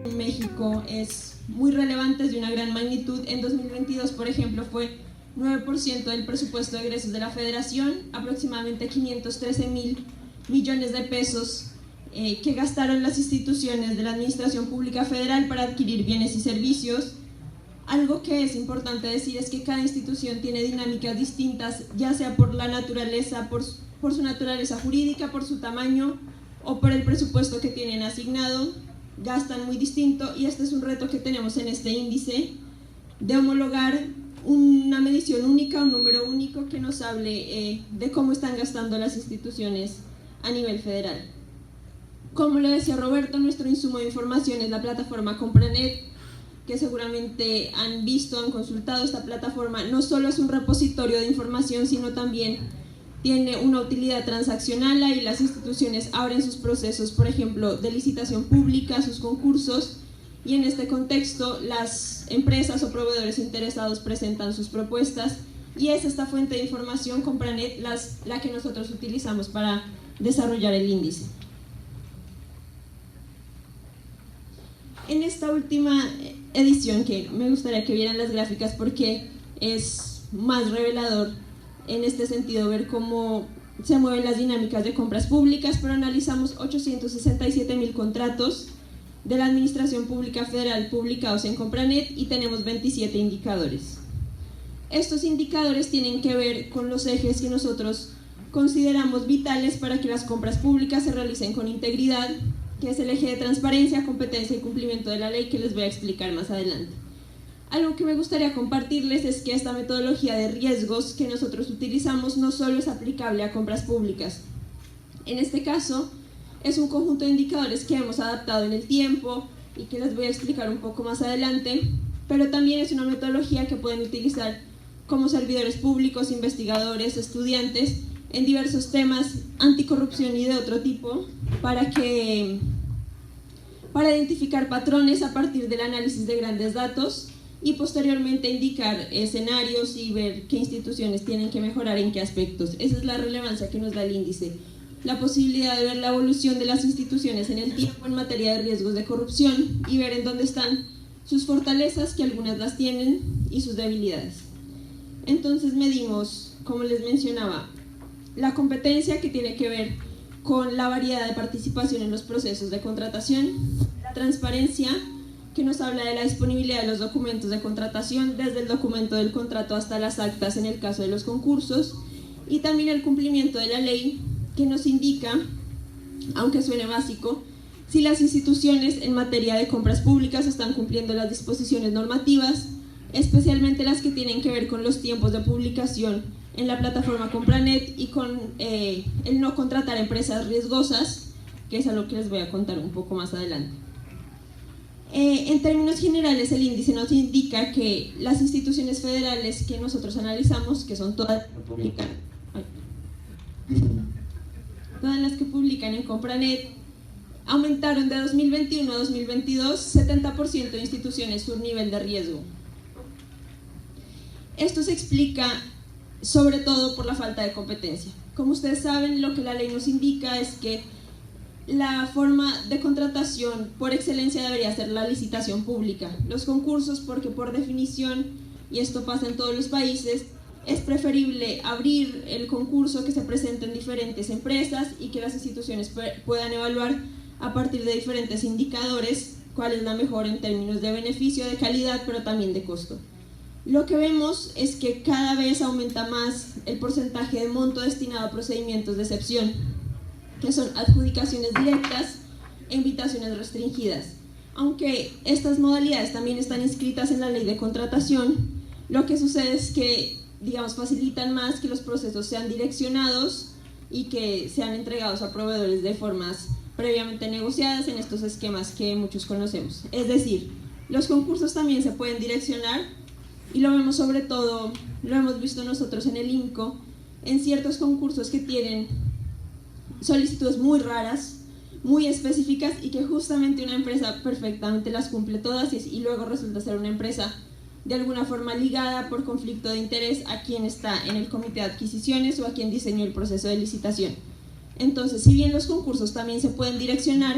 en México es muy relevante, es de una gran magnitud. En 2022, por ejemplo, fue 9% del presupuesto de egresos de la Federación, aproximadamente 513.000 millones de pesos que gastaron las instituciones de la Administración Pública Federal para adquirir bienes y servicios. Algo que es importante decir es que cada institución tiene dinámicas distintas, ya sea por la naturaleza, por su naturaleza jurídica, por su tamaño o por el presupuesto que tienen asignado, gastan muy distinto, y este es un reto que tenemos en este índice, de homologar una medición única, un número único que nos hable de cómo están gastando las instituciones a nivel federal. Como lo decía Roberto, nuestro insumo de información es la plataforma Compranet, que seguramente han visto, han consultado. Esta plataforma no solo es un repositorio de información, sino también tiene una utilidad transaccional. Ahí las instituciones abren sus procesos, por ejemplo, de licitación pública, sus concursos, y en este contexto las empresas o proveedores interesados presentan sus propuestas, y es esta fuente de información, Compranet, la que nosotros utilizamos para desarrollar el índice. En esta última edición, que me gustaría que vieran las gráficas porque es más revelador en este sentido ver cómo se mueven las dinámicas de compras públicas, pero analizamos 867.000 contratos de la Administración Pública Federal publicados en Compranet y tenemos 27 indicadores. Estos indicadores tienen que ver con los ejes que nosotros consideramos vitales para que las compras públicas se realicen con integridad, que es el eje de transparencia, competencia y cumplimiento de la ley, que les voy a explicar más adelante. Algo que me gustaría compartirles es que esta metodología de riesgos que nosotros utilizamos no solo es aplicable a compras públicas. En este caso, es un conjunto de indicadores que hemos adaptado en el tiempo y que les voy a explicar un poco más adelante, pero también es una metodología que pueden utilizar como servidores públicos, investigadores, estudiantes, en diversos temas, anticorrupción y de otro tipo, para identificar patrones a partir del análisis de grandes datos y posteriormente indicar escenarios y ver qué instituciones tienen que mejorar en qué aspectos. Esa es la relevancia que nos da el índice, la posibilidad de ver la evolución de las instituciones en el tiempo en materia de riesgos de corrupción y ver en dónde están sus fortalezas, que algunas las tienen, y sus debilidades. Entonces medimos, como les mencionaba, la competencia, que tiene que ver con la variedad de participación en los procesos de contratación, la transparencia, que nos habla de la disponibilidad de los documentos de contratación, desde el documento del contrato hasta las actas en el caso de los concursos, y también el cumplimiento de la ley, que nos indica, aunque suene básico, si las instituciones en materia de compras públicas están cumpliendo las disposiciones normativas, especialmente las que tienen que ver con los tiempos de publicación en la plataforma Compranet y con el no contratar empresas riesgosas, que es algo que les voy a contar un poco más adelante. En términos generales, el índice nos indica que las instituciones federales que nosotros analizamos, que son todas las que publican en Compranet, aumentaron de 2021 a 2022 70% de instituciones su nivel de riesgo. Esto se explica sobre todo por la falta de competencia. Como ustedes saben, lo que la ley nos indica es que la forma de contratación por excelencia debería ser la licitación pública. Los concursos, porque por definición, y esto pasa en todos los países, es preferible abrir el concurso, que se presenten diferentes empresas y que las instituciones puedan evaluar a partir de diferentes indicadores cuál es la mejor en términos de beneficio, de calidad, pero también de costo. Lo que vemos es que cada vez aumenta más el porcentaje de monto destinado a procedimientos de excepción, que son adjudicaciones directas e invitaciones restringidas. Aunque estas modalidades también están inscritas en la ley de contratación, lo que sucede es que, facilitan más que los procesos sean direccionados y que sean entregados a proveedores de formas previamente negociadas en estos esquemas que muchos conocemos. Es decir, los concursos también se pueden direccionar, y lo vemos sobre todo, lo hemos visto nosotros en el INCO, en ciertos concursos que tienen solicitudes muy raras, muy específicas, y que justamente una empresa perfectamente las cumple todas y luego resulta ser una empresa de alguna forma ligada por conflicto de interés a quien está en el comité de adquisiciones o a quien diseñó el proceso de licitación. Entonces, si bien los concursos también se pueden direccionar,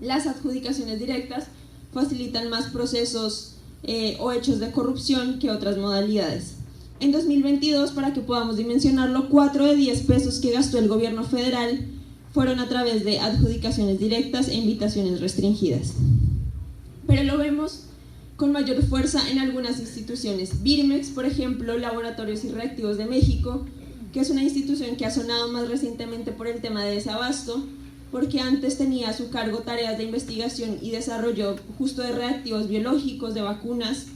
las adjudicaciones directas facilitan más procesos o hechos de corrupción que otras modalidades. En 2022, para que podamos dimensionarlo, 4 de 10 pesos que gastó el gobierno federal fueron a través de adjudicaciones directas e invitaciones restringidas. Pero lo vemos con mayor fuerza en algunas instituciones. Birmex, por ejemplo, Laboratorios y Reactivos de México, que es una institución que ha sonado más recientemente por el tema de desabasto, porque antes tenía a su cargo tareas de investigación y desarrollo justo de reactivos biológicos, de vacunas.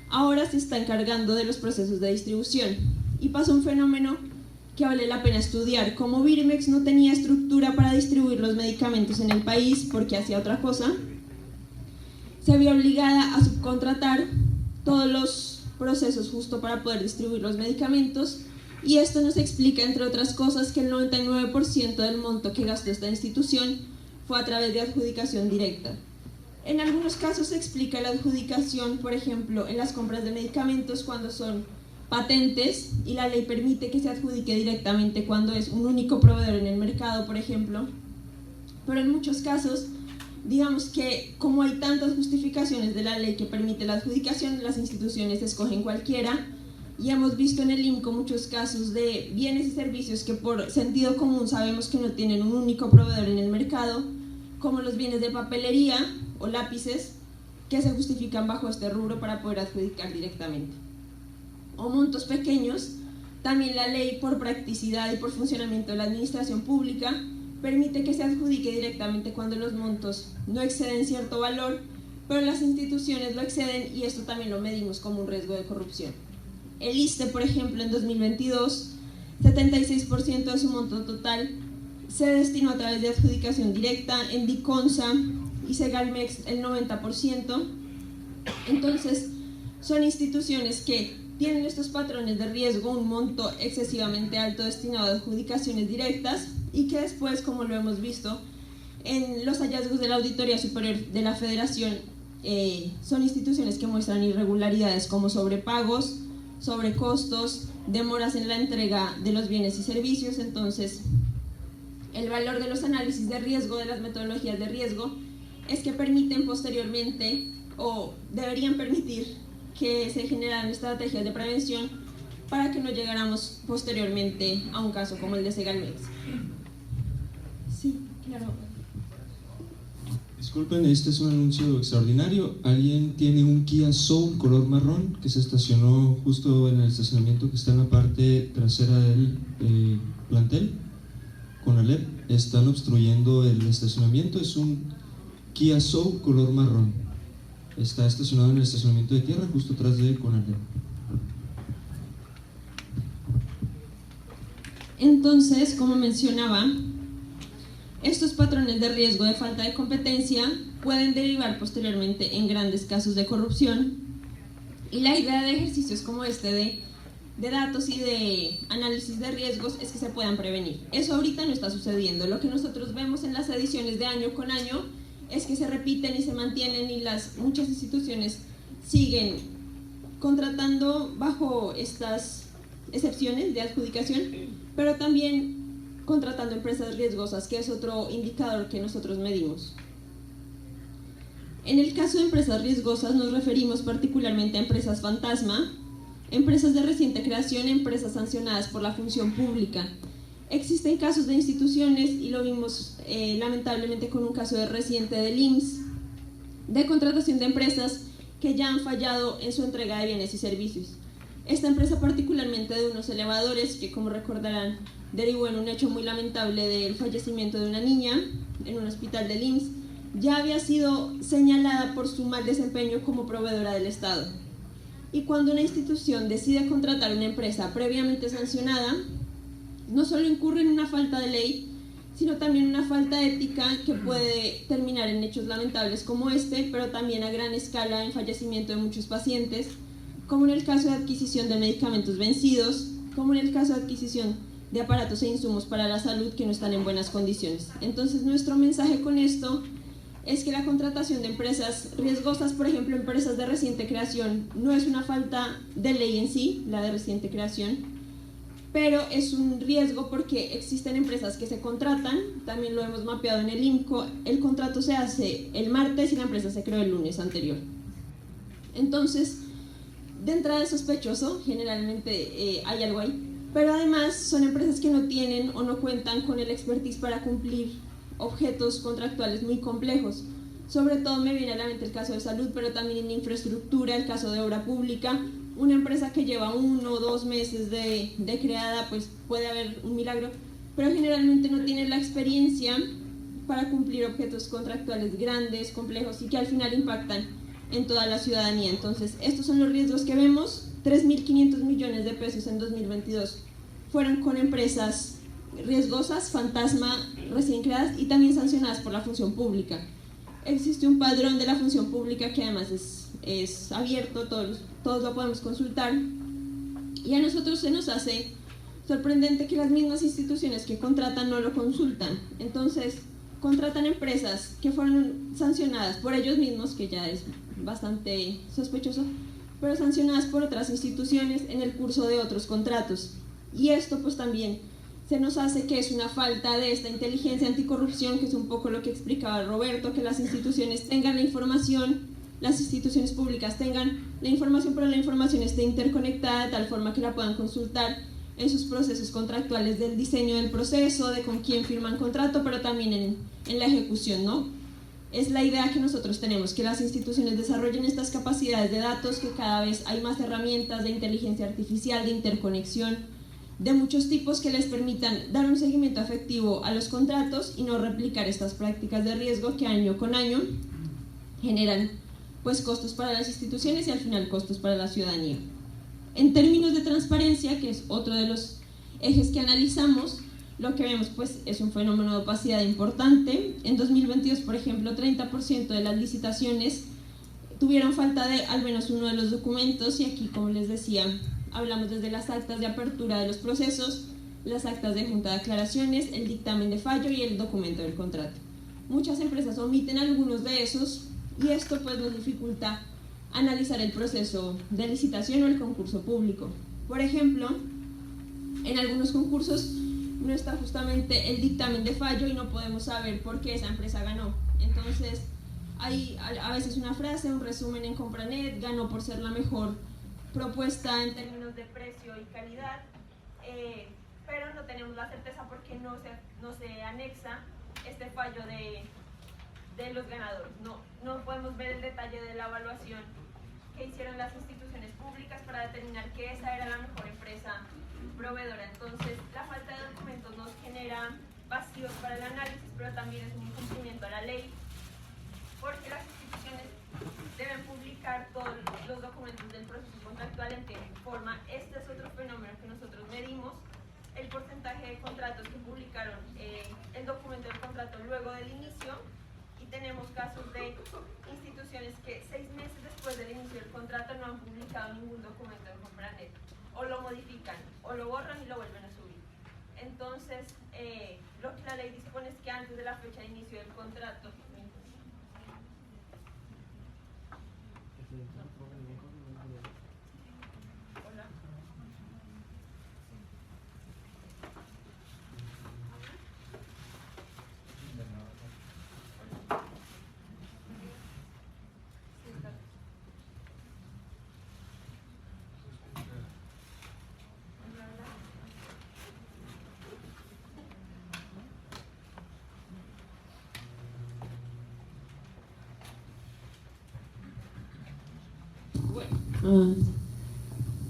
Ahora se está encargando de los procesos de distribución. Y pasa un fenómeno que vale la pena estudiar. Como Birmex no tenía estructura para distribuir los medicamentos en el país porque hacía otra cosa, se vio obligada a subcontratar todos los procesos justo para poder distribuir los medicamentos, y esto nos explica, entre otras cosas, que el 99% del monto que gastó esta institución fue a través de adjudicación directa. En algunos casos se explica la adjudicación, por ejemplo, en las compras de medicamentos cuando son patentes y la ley permite que se adjudique directamente cuando es un único proveedor en el mercado, por ejemplo. Pero en muchos casos, digamos que como hay tantas justificaciones de la ley que permite la adjudicación, las instituciones escogen cualquiera, y hemos visto en el INCO muchos casos de bienes y servicios que por sentido común sabemos que no tienen un único proveedor en el mercado, como los bienes de papelería o lápices, que se justifican bajo este rubro para poder adjudicar directamente. O montos pequeños, también la ley, por practicidad y por funcionamiento de la administración pública, permite que se adjudique directamente cuando los montos no exceden cierto valor, pero las instituciones lo exceden, y esto también lo medimos como un riesgo de corrupción. El ISSSTE, por ejemplo, en 2022, 76% de su monto total se destinó a través de adjudicación directa, en Diconsa y Segalmex el 90%. Entonces, son instituciones que tienen estos patrones de riesgo, un monto excesivamente alto destinado a adjudicaciones directas, y que después, como lo hemos visto en los hallazgos de la Auditoría Superior de la Federación, son instituciones que muestran irregularidades como sobrepagos, sobrecostos, demoras en la entrega de los bienes y servicios. Entonces, el valor de los análisis de riesgo, de las metodologías de riesgo, es que permiten posteriormente, o deberían permitir, que se generaran estrategias de prevención para que no llegáramos posteriormente a un caso como el de Segalmex. Sí, claro. Disculpen, este es un anuncio extraordinario. Alguien tiene un Kia Soul color marrón que se estacionó justo en el estacionamiento que está en la parte trasera del plantel con Alep. Están obstruyendo el estacionamiento. Es un Kia Soul color marrón. Está estacionado en el estacionamiento de tierra justo atrás de Conalep. Entonces, como mencionaba, estos patrones de riesgo de falta de competencia pueden derivar posteriormente en grandes casos de corrupción, y la idea de ejercicios como este de datos y de análisis de riesgos es que se puedan prevenir. Eso ahorita no está sucediendo. Lo que nosotros vemos en las ediciones de año con año es que se repiten y se mantienen, y muchas instituciones siguen contratando bajo estas excepciones de adjudicación, pero también contratando empresas riesgosas, que es otro indicador que nosotros medimos. En el caso de empresas riesgosas nos referimos particularmente a empresas fantasma, empresas de reciente creación, empresas sancionadas por la función pública. Existen casos de instituciones, y lo vimos lamentablemente con un caso reciente del IMSS, de contratación de empresas que ya han fallado en su entrega de bienes y servicios. Esta empresa, particularmente de unos elevadores, que como recordarán derivó en un hecho muy lamentable del fallecimiento de una niña en un hospital del IMSS, ya había sido señalada por su mal desempeño como proveedora del Estado. Y cuando una institución decide contratar una empresa previamente sancionada, no solo incurre en una falta de ley, sino también una falta ética que puede terminar en hechos lamentables como este, pero también a gran escala en fallecimiento de muchos pacientes, como en el caso de adquisición de medicamentos vencidos, como en el caso de adquisición de aparatos e insumos para la salud que no están en buenas condiciones. Entonces, nuestro mensaje con esto es que la contratación de empresas riesgosas, por ejemplo, empresas de reciente creación, no es una falta de ley en sí, la de reciente creación, pero es un riesgo porque existen empresas que se contratan, también lo hemos mapeado en el INCO, el contrato se hace el martes y la empresa se creó el lunes anterior. Entonces, de entrada es sospechoso, generalmente hay algo ahí, pero además son empresas que no tienen o no cuentan con el expertise para cumplir objetos contractuales muy complejos. Sobre todo me viene a la mente el caso de salud, pero también en infraestructura, el caso de obra pública. Una empresa que lleva 1 o 2 meses de creada, pues puede haber un milagro, pero generalmente no tiene la experiencia para cumplir objetos contractuales grandes, complejos y que al final impactan en toda la ciudadanía. Entonces, estos son los riesgos que vemos. 3.500 millones de pesos en 2022 fueron con empresas riesgosas, fantasma, recién creadas y también sancionadas por la función pública. Existe un padrón de la función pública que además es abierto, todos lo podemos consultar, y a nosotros se nos hace sorprendente que las mismas instituciones que contratan no lo consultan. Entonces, contratan empresas que fueron sancionadas por ellos mismos, que ya es bastante sospechoso, pero sancionadas por otras instituciones en el curso de otros contratos. Y esto pues también se nos hace que es una falta de esta inteligencia anticorrupción, que es un poco lo que explicaba Roberto, que las instituciones tengan la información, las instituciones públicas tengan la información, pero la información esté interconectada de tal forma que la puedan consultar en sus procesos contractuales, del diseño del proceso, de con quién firman contrato, pero también en la ejecución, ¿no? Es la idea que nosotros tenemos, que las instituciones desarrollen estas capacidades de datos, que cada vez hay más herramientas de inteligencia artificial, de interconexión, de muchos tipos que les permitan dar un seguimiento efectivo a los contratos y no replicar estas prácticas de riesgo que año con año generan pues costos para las instituciones y al final costos para la ciudadanía. En términos de transparencia, que es otro de los ejes que analizamos, lo que vemos pues es un fenómeno de opacidad importante. En 2022, por ejemplo, 30% de las licitaciones tuvieron falta de al menos uno de los documentos, y aquí, como les decía, hablamos desde las actas de apertura de los procesos, las actas de junta de aclaraciones, el dictamen de fallo y el documento del contrato. Muchas empresas omiten algunos de esos y esto pues nos dificulta analizar el proceso de licitación o el concurso público. Por ejemplo, en algunos concursos no está justamente el dictamen de fallo y no podemos saber por qué esa empresa ganó. Entonces, hay a veces una frase, un resumen en Compranet: ganó por ser la mejor propuesta en términos de precio y calidad, pero no tenemos la certeza porque no se anexa este fallo de los ganadores. No podemos ver el detalle de la evaluación que hicieron las instituciones públicas para determinar que esa era la mejor empresa proveedora. Entonces, la falta de documentos nos genera vacíos para el análisis, pero también es un incumplimiento a la ley, porque las instituciones deben publicar todos los documentos del proceso contractual en tiempo y forma. Este es otro fenómeno que nosotros medimos, el porcentaje de contratos que publicaron el documento del contrato luego del inicio, y tenemos casos de instituciones que 6 meses después del inicio del contrato no han publicado ningún documento en Compranet, o lo modifican, o lo borran y lo vuelven a subir. Entonces, lo que la ley dispone es que antes de la fecha de inicio del contrato,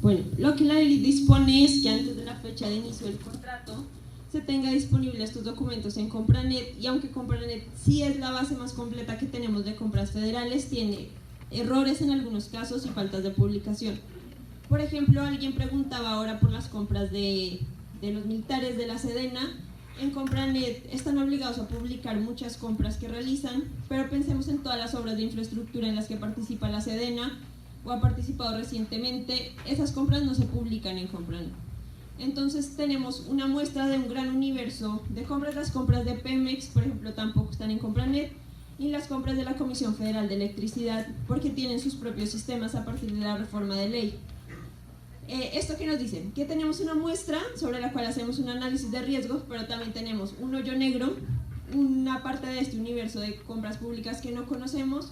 bueno, lo que la ley dispone es que antes de la fecha de inicio del contrato se tenga disponibles estos documentos en Compranet, y aunque Compranet sí es la base más completa que tenemos de compras federales, tiene errores en algunos casos y faltas de publicación. Por ejemplo, alguien preguntaba ahora por las compras de los militares de la Sedena. En Compranet están obligados a publicar muchas compras que realizan, pero pensemos en todas las obras de infraestructura en las que participa la Sedena o ha participado recientemente. Esas compras no se publican en Compranet. Entonces tenemos una muestra de un gran universo de compras. Las compras de Pemex, por ejemplo, tampoco están en Compranet, y las compras de la Comisión Federal de Electricidad, porque tienen sus propios sistemas a partir de la reforma de ley. ¿Esto qué nos dice? Que tenemos una muestra sobre la cual hacemos un análisis de riesgos, pero también tenemos un hoyo negro, una parte de este universo de compras públicas que no conocemos,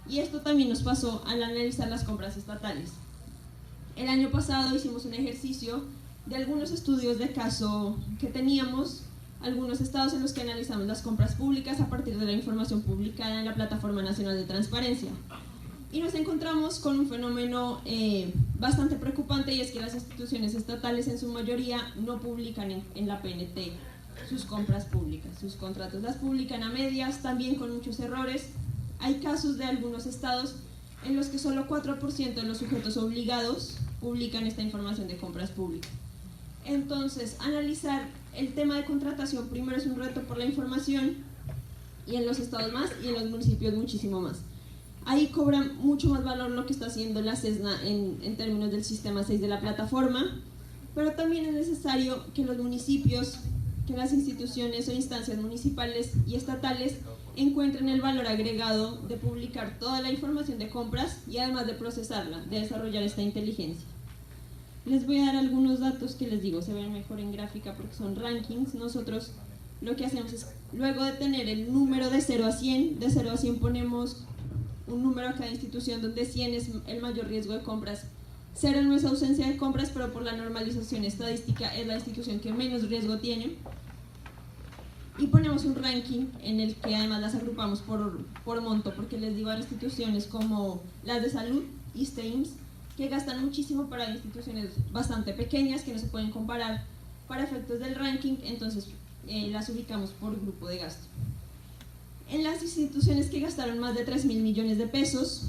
y esto también nos pasó al analizar las compras estatales. El año pasado hicimos un ejercicio de algunos estudios de caso que teníamos, algunos estados en los que analizamos las compras públicas a partir de la información publicada en la Plataforma Nacional de Transparencia. Y nos encontramos con un fenómeno bastante preocupante, y es que las instituciones estatales en su mayoría no publican en la PNT sus compras públicas, sus contratos las publican a medias, también con muchos errores. Hay casos de algunos estados en los que solo 4% de los sujetos obligados publican esta información de compras públicas. Entonces, analizar el tema de contratación primero es un reto por la información, y en los estados más, y en los municipios muchísimo más. Ahí cobra mucho más valor lo que está haciendo la CESNA en términos del sistema 6 de la plataforma, pero también es necesario que los municipios, que las instituciones o instancias municipales y estatales encuentren el valor agregado de publicar toda la información de compras y además de procesarla, de desarrollar esta inteligencia. Les voy a dar algunos datos que les digo, se ven mejor en gráfica porque son rankings. Nosotros lo que hacemos es, luego de tener el número de 0 a 100, de 0 a 100 ponemos un número a cada institución, donde 100 es el mayor riesgo de compras, 0 no es ausencia de compras, pero por la normalización estadística es la institución que menos riesgo tiene. Y ponemos un ranking en el que además las agrupamos por monto, porque les digo a instituciones como las de salud, ISSSTE, IMSS, que gastan muchísimo para instituciones bastante pequeñas que no se pueden comparar para efectos del ranking, entonces las ubicamos por grupo de gasto. En las instituciones que gastaron más de 3.000 millones de pesos,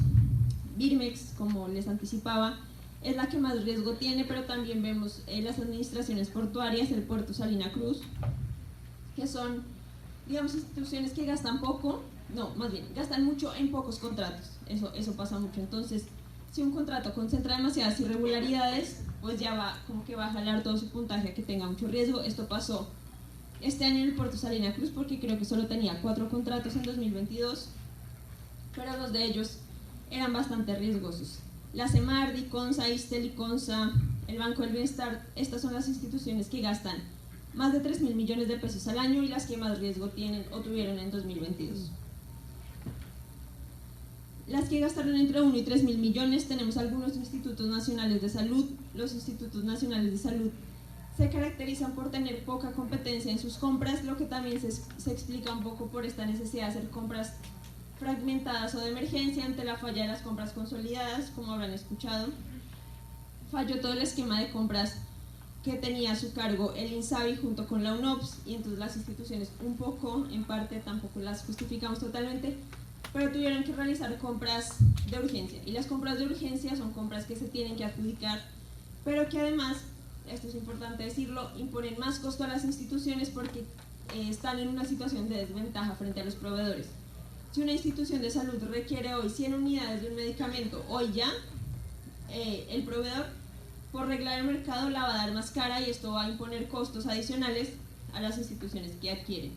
Birmex, como les anticipaba, es la que más riesgo tiene, pero también vemos las administraciones portuarias, el Puerto Salina Cruz, que son, digamos, instituciones que gastan poco, no, más bien, gastan mucho en pocos contratos, eso pasa mucho. Entonces, si un contrato concentra demasiadas irregularidades, pues ya va, como que va a jalar todo su puntaje a que tenga mucho riesgo. Esto pasó este año en el Puerto Salina Cruz, porque creo que solo tenía 4 contratos en 2022, pero 2 de ellos eran bastante riesgosos. La Semardi, Consa, Istel y Consa, el Banco del Bienestar, estas son las instituciones que gastan más de 3.000 millones de pesos al año y las que más riesgo tienen o tuvieron en 2022. Las que gastaron entre 1 y 3.000 millones, tenemos algunos institutos nacionales de salud. Los institutos nacionales de salud se caracterizan por tener poca competencia en sus compras, lo que también se explica un poco por esta necesidad de hacer compras fragmentadas o de emergencia ante la falla de las compras consolidadas, como habrán escuchado. Falló todo el esquema de compras que tenía a su cargo el INSABI junto con la UNOPS, y entonces las instituciones un poco, en parte, tampoco las justificamos totalmente, pero tuvieron que realizar compras de urgencia, y las compras de urgencia son compras que se tienen que adjudicar, pero que además, esto es importante decirlo, imponen más costo a las instituciones porque están en una situación de desventaja frente a los proveedores. Si una institución de salud requiere hoy 100 unidades de un medicamento, hoy ya, el proveedor, por regla del mercado, la va a dar más cara, y esto va a imponer costos adicionales a las instituciones que adquieren.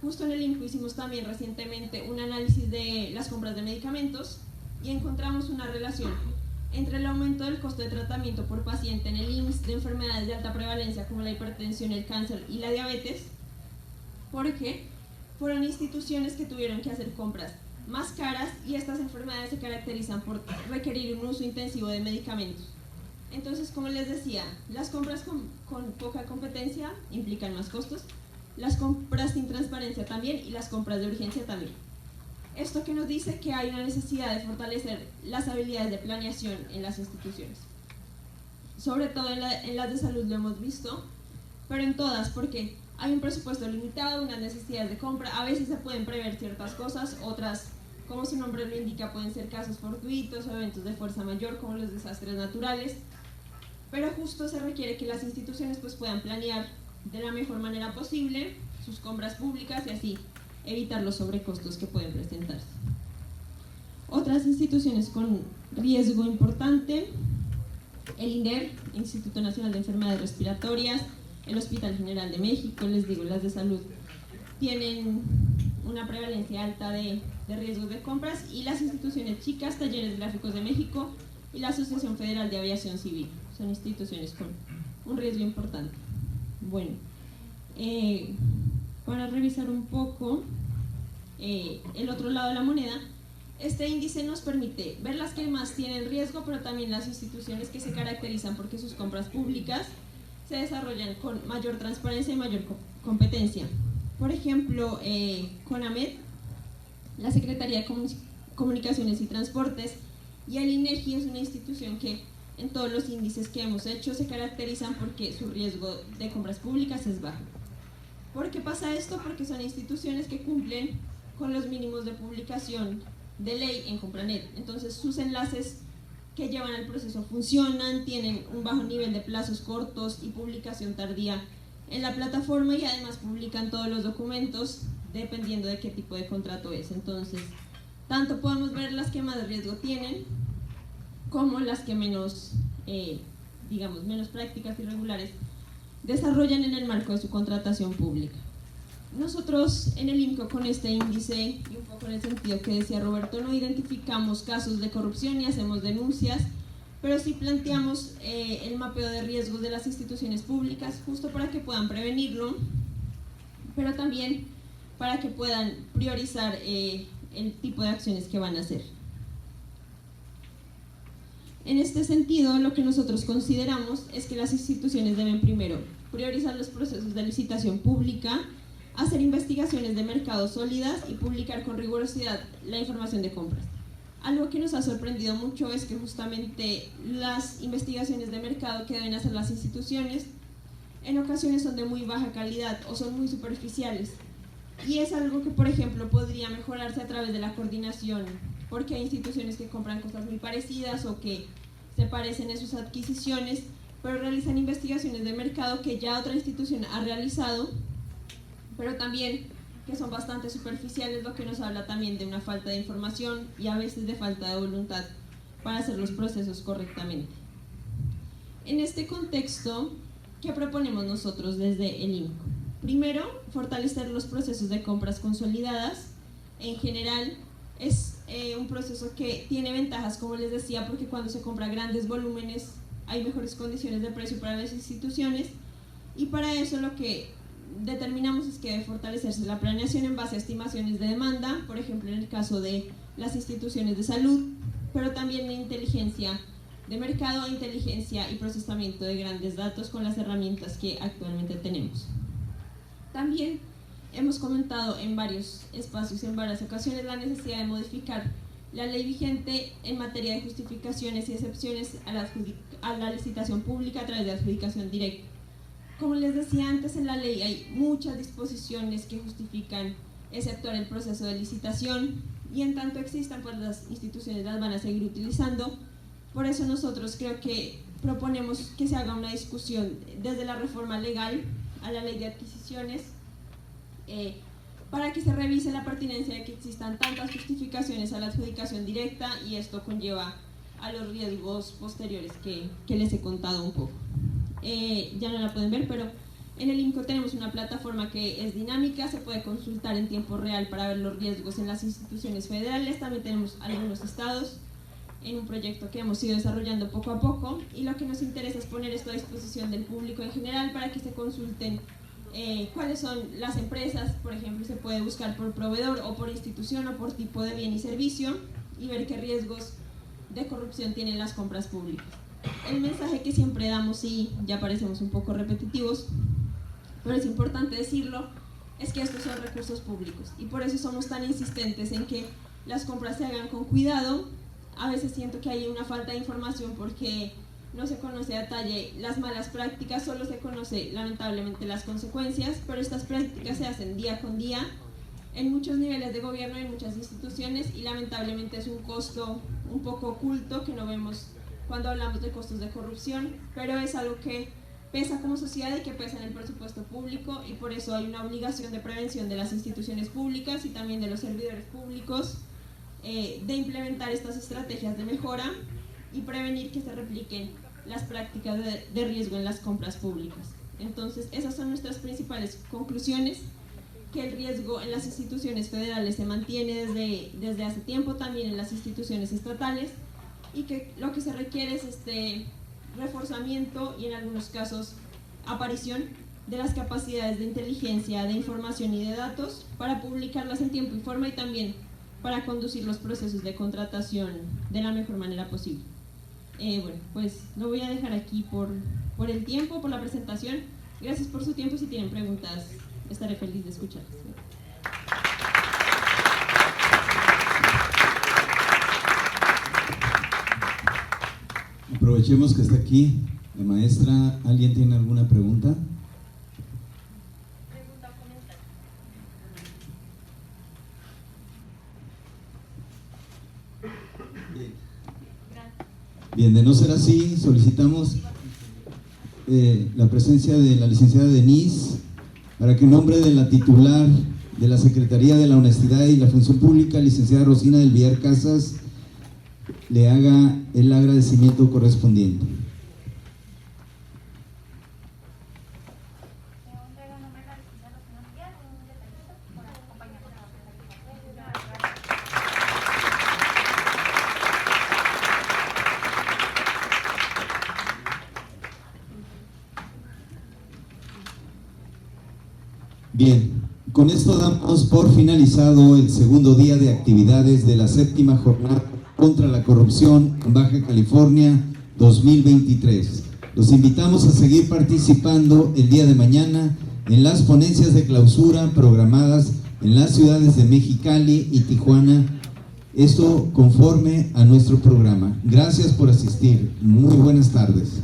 Justo en el INCO hicimos también recientemente un análisis de las compras de medicamentos y encontramos una relación entre el aumento del costo de tratamiento por paciente en el IMSS de enfermedades de alta prevalencia como la hipertensión, el cáncer y la diabetes, porque fueron instituciones que tuvieron que hacer compras más caras, y estas enfermedades se caracterizan por requerir un uso intensivo de medicamentos. Entonces, como les decía, las compras con poca competencia implican más costos, las compras sin transparencia también, y las compras de urgencia también. Esto que nos dice que hay una necesidad de fortalecer las habilidades de planeación en las instituciones. Sobre todo en las de salud lo hemos visto, pero en todas, porque hay un presupuesto limitado, unas necesidades de compra, a veces se pueden prever ciertas cosas, otras, como su nombre lo indica, pueden ser casos fortuitos o eventos de fuerza mayor como los desastres naturales, pero justo se requiere que las instituciones pues puedan planear de la mejor manera posible sus compras públicas y así evitar los sobrecostos que pueden presentarse. Otras instituciones con riesgo importante: el INDER, Instituto Nacional de Enfermedades Respiratorias, el Hospital General de México, les digo, las de salud tienen una prevalencia alta de riesgos de compras, y las instituciones chicas, Talleres Gráficos de México y la Asociación Federal de Aviación Civil. son instituciones con un riesgo importante. Bueno, para revisar un poco el otro lado de la moneda, este índice nos permite ver las que más tienen riesgo, pero también las instituciones que se caracterizan porque sus compras públicas se desarrollan con mayor transparencia y mayor competencia. Por ejemplo, CONAMED, la Secretaría de Comunicaciones y Transportes y el INEGI es una institución que en todos los índices que hemos hecho se caracterizan porque su riesgo de compras públicas es bajo. ¿Por qué pasa esto? Porque son instituciones que cumplen con los mínimos de publicación de ley en Compranet. Entonces sus enlaces que llevan al proceso funcionan, tienen un bajo nivel de plazos cortos y publicación tardía en la plataforma, y además publican todos los documentos dependiendo de qué tipo de contrato es. Entonces, tanto podemos ver las que más riesgo tienen como las que menos, menos prácticas y regulares desarrollan en el marco de su contratación pública. Nosotros en el INCO, con este índice, y un poco en el sentido que decía Roberto, no identificamos casos de corrupción ni hacemos denuncias, pero sí planteamos el mapeo de riesgos de las instituciones públicas justo para que puedan prevenirlo, pero también para que puedan priorizar el tipo de acciones que van a hacer. En este sentido, lo que nosotros consideramos es que las instituciones deben primero priorizar los procesos de licitación pública, hacer investigaciones de mercado sólidas y publicar con rigurosidad la información de compras. Algo que nos ha sorprendido mucho es que justamente las investigaciones de mercado que deben hacer las instituciones en ocasiones son de muy baja calidad o son muy superficiales. Y es algo que, por ejemplo, podría mejorarse a través de la coordinación, porque hay instituciones que compran cosas muy parecidas o que se parecen en sus adquisiciones, pero realizan investigaciones de mercado que ya otra institución ha realizado, pero también que son bastante superficiales, lo que nos habla también de una falta de información y a veces de falta de voluntad para hacer los procesos correctamente. En este contexto, ¿qué proponemos nosotros desde el INCO? Primero, fortalecer los procesos de compras consolidadas. En general, es un proceso que tiene ventajas, como les decía, porque cuando se compra grandes volúmenes hay mejores condiciones de precio para las instituciones, y para eso lo que determinamos es que debe fortalecerse la planeación en base a estimaciones de demanda, por ejemplo en el caso de las instituciones de salud, pero también en inteligencia de mercado, inteligencia y procesamiento de grandes datos con las herramientas que actualmente tenemos. También hemos comentado en varios espacios, en varias ocasiones, la necesidad de modificar la ley vigente en materia de justificaciones y excepciones a la licitación pública a través de adjudicación directa. Como les decía antes, en la ley hay muchas disposiciones que justifican exceptuar el proceso de licitación, y en tanto existan, pues las instituciones las van a seguir utilizando. Por eso nosotros creo que proponemos que se haga una discusión desde la reforma legal a la ley de adquisiciones, para que se revise la pertinencia de que existan tantas justificaciones a la adjudicación directa, y esto conlleva a los riesgos posteriores que les he contado un poco. Ya no la pueden ver, pero en el INCO tenemos una plataforma que es dinámica, se puede consultar en tiempo real para ver los riesgos en las instituciones federales. También tenemos algunos estados en un proyecto que hemos ido desarrollando poco a poco, y lo que nos interesa es poner esto a disposición del público en general para que se consulten cuáles son las empresas. Por ejemplo, se puede buscar por proveedor o por institución o por tipo de bien y servicio y ver qué riesgos de corrupción tienen las compras públicas. El mensaje que siempre damos, y ya parecemos un poco repetitivos, pero es importante decirlo, es que estos son recursos públicos, y por eso somos tan insistentes en que las compras se hagan con cuidado. A veces siento que hay una falta de información porque no se conoce a detalle las malas prácticas, solo se conoce lamentablemente las consecuencias, pero estas prácticas se hacen día con día en muchos niveles de gobierno, en muchas instituciones, y lamentablemente es un costo un poco oculto que no vemos cuando hablamos de costos de corrupción, pero es algo que pesa como sociedad y que pesa en el presupuesto público, y por eso hay una obligación de prevención de las instituciones públicas y también de los servidores públicos, de implementar estas estrategias de mejora y prevenir que se repliquen las prácticas de riesgo en las compras públicas. Entonces, esas son nuestras principales conclusiones: que el riesgo en las instituciones federales se mantiene desde hace tiempo, también en las instituciones estatales, y que lo que se requiere es reforzamiento y en algunos casos aparición de las capacidades de inteligencia, de información y de datos para publicarlas en tiempo y forma y también para conducir los procesos de contratación de la mejor manera posible. Bueno, pues lo voy a dejar aquí por el tiempo, por la presentación. Gracias por su tiempo. Si tienen preguntas, estaré feliz de escucharlas. Aprovechemos que está aquí la maestra. ¿Alguien tiene alguna pregunta? Pregunta o comentario. Bien, de no ser así, solicitamos la presencia de la licenciada Denise para que en nombre de la titular de la Secretaría de la Honestidad y la Función Pública, licenciada Rosina del Villar Casas, le haga el agradecimiento correspondiente. Bien, con esto damos por finalizado el segundo día de actividades de la 7ª Jornada contra la Corrupción en Baja California 2023. Los invitamos a seguir participando el día de mañana en las ponencias de clausura programadas en las ciudades de Mexicali y Tijuana, esto conforme a nuestro programa. Gracias por asistir. Muy buenas tardes.